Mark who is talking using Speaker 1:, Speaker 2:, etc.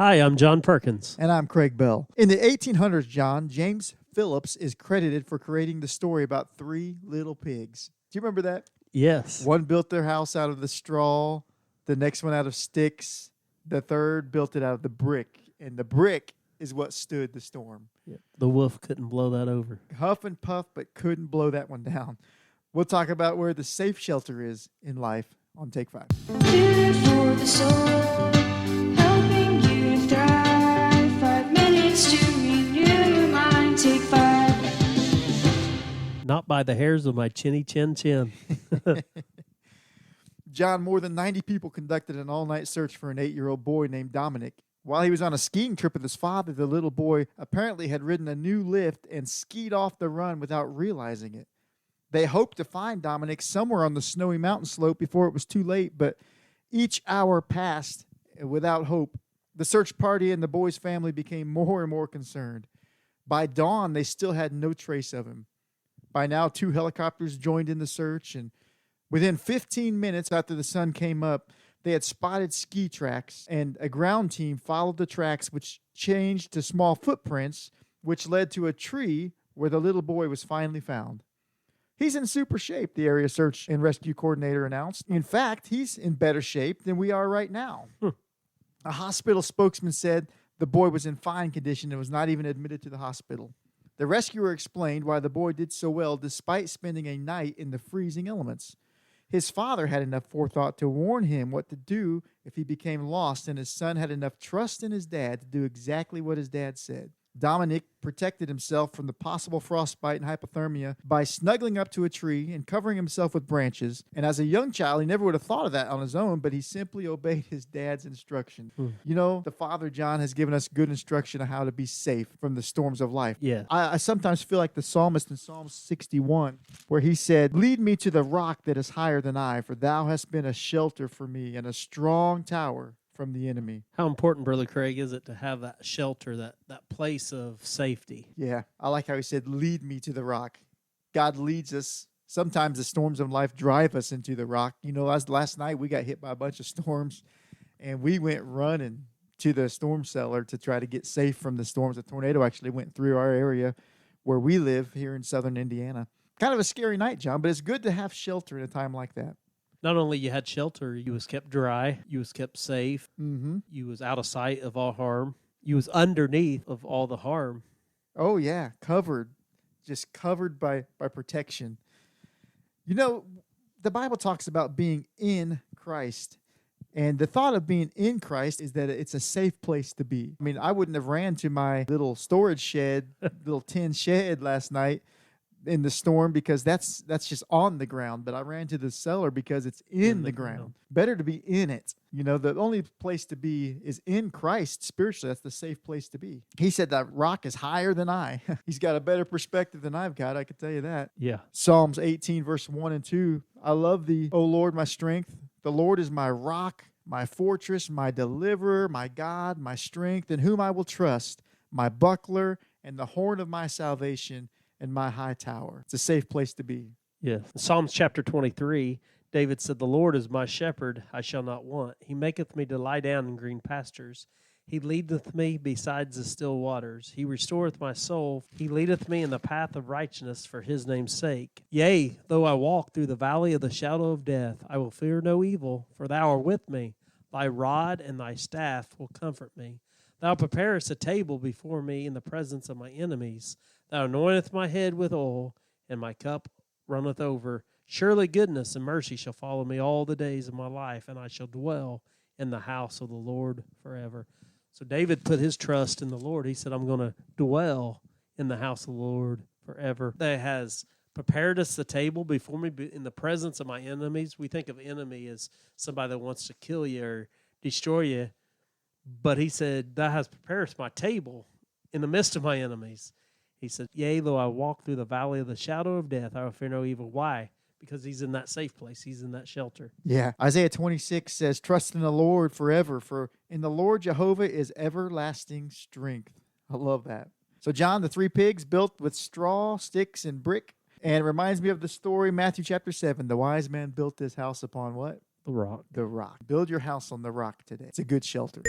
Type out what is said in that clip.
Speaker 1: Hi, I'm John Perkins.
Speaker 2: And I'm Craig Bell. In the 1800s, John, James Phillips is credited for creating the story about three little pigs. Do you remember that?
Speaker 1: Yes.
Speaker 2: One built their house out of the straw, the next one out of sticks, the third built it out of the brick, and the brick is what stood the storm.
Speaker 1: Yeah. The wolf couldn't blow that over.
Speaker 2: Huff and puff, but couldn't blow that one down. We'll talk about where the safe shelter is in life on Take 5.
Speaker 3: Food for the soul, helping you to thrive. 5 minutes to renew your mind. Take 5.
Speaker 1: Not by the hairs of my chinny chin chin.
Speaker 2: John, more than 90 people conducted an all-night search for an 8-year-old boy named Dominic. While he was on a skiing trip with his father, the little boy apparently had ridden a new lift and skied off the run without realizing it. They hoped to find Dominic somewhere on the snowy mountain slope before it was too late, but each hour passed without hope. The search party and the boy's family became more and more concerned. By dawn, they still had no trace of him. By now, 2 helicopters joined in the search, and within 15 minutes after the sun came up, they had spotted ski tracks, and a ground team followed the tracks, which changed to small footprints, which led to a tree where the little boy was finally found. He's in super shape, the area search and rescue coordinator announced. In fact, he's in better shape than we are right now. A hospital spokesman said the boy was in fine condition and was not even admitted to the hospital. The rescuer explained why the boy did so well despite spending a night in the freezing elements. His father had enough forethought to warn him what to do if he became lost, and his son had enough trust in his dad to do exactly what his dad said. Dominic protected himself from the possible frostbite and hypothermia by snuggling up to a tree and covering himself with branches. And as a young child, he never would have thought of that on his own, but he simply obeyed his dad's instruction. You know, the Father John has given us good instruction on how to be safe from the storms of life.
Speaker 1: Yeah.
Speaker 2: I sometimes feel like the psalmist in Psalm 61, where he said, "Lead me to the rock that is higher than I, for thou hast been a shelter for me and a strong tower from the enemy."
Speaker 1: How important, Brother Craig, is it to have that shelter, that place of safety?
Speaker 2: Yeah, I like how he said, "Lead me to the rock." God leads us. Sometimes the storms of life drive us into the rock. You know, last night we got hit by a bunch of storms, and we went running to the storm cellar to try to get safe from the storms. A tornado actually went through our area where we live here in southern Indiana. Kind of a scary night, John, but it's good to have shelter in a time like that.
Speaker 1: Not only you had shelter, you was kept dry, you was kept safe, you was out of sight of all harm, you was underneath of all the harm.
Speaker 2: Oh, yeah, covered, just covered by protection. You know, the Bible talks about being in Christ, and the thought of being in Christ is that it's a safe place to be. I mean, I wouldn't have ran to my little storage shed, little tin shed last night in the storm because that's just on the ground, but I ran to the cellar because it's in the ground. Better to be in it. You know, the only place to be is in Christ spiritually. That's the safe place to be. He said that rock is higher than I. He's got a better perspective than I've got, I can tell you that.
Speaker 1: Yeah.
Speaker 2: Psalms 18 verse 1 and 2. I love thee, O Lord, my strength. The Lord is my rock, my fortress, my deliverer, my God, my strength, in whom I will trust, my buckler and the horn of my salvation, and my high tower. It's a safe place to be.
Speaker 1: Yeah. Psalms chapter 23, David said, "The Lord is my shepherd, I shall not want. He maketh me to lie down in green pastures. He leadeth me beside the still waters. He restoreth my soul. He leadeth me in the path of righteousness for his name's sake. Yea, though I walk through the valley of the shadow of death, I will fear no evil, for thou art with me. Thy rod and thy staff will comfort me. Thou preparest a table before me in the presence of my enemies. Thou anointest my head with oil, and my cup runneth over. Surely goodness and mercy shall follow me all the days of my life, and I shall dwell in the house of the Lord forever." So David put his trust in the Lord. He said, I'm going to dwell in the house of the Lord forever. That has prepared us the table before me in the presence of my enemies. We think of enemy as somebody that wants to kill you or destroy you. But he said, thou hast prepared my table in the midst of my enemies. He said, yea, though I walk through the valley of the shadow of death, I will fear no evil. Why? Because he's in that safe place. He's in that shelter.
Speaker 2: Yeah. Isaiah 26 says, trust in the Lord forever, for in the Lord Jehovah is everlasting strength. I love that. So, John, the 3 pigs built with straw, sticks, and brick. And it reminds me of the story, Matthew chapter 7. The wise man built this house upon what?
Speaker 1: The rock.
Speaker 2: The rock. Build your house on the rock today. It's a good shelter.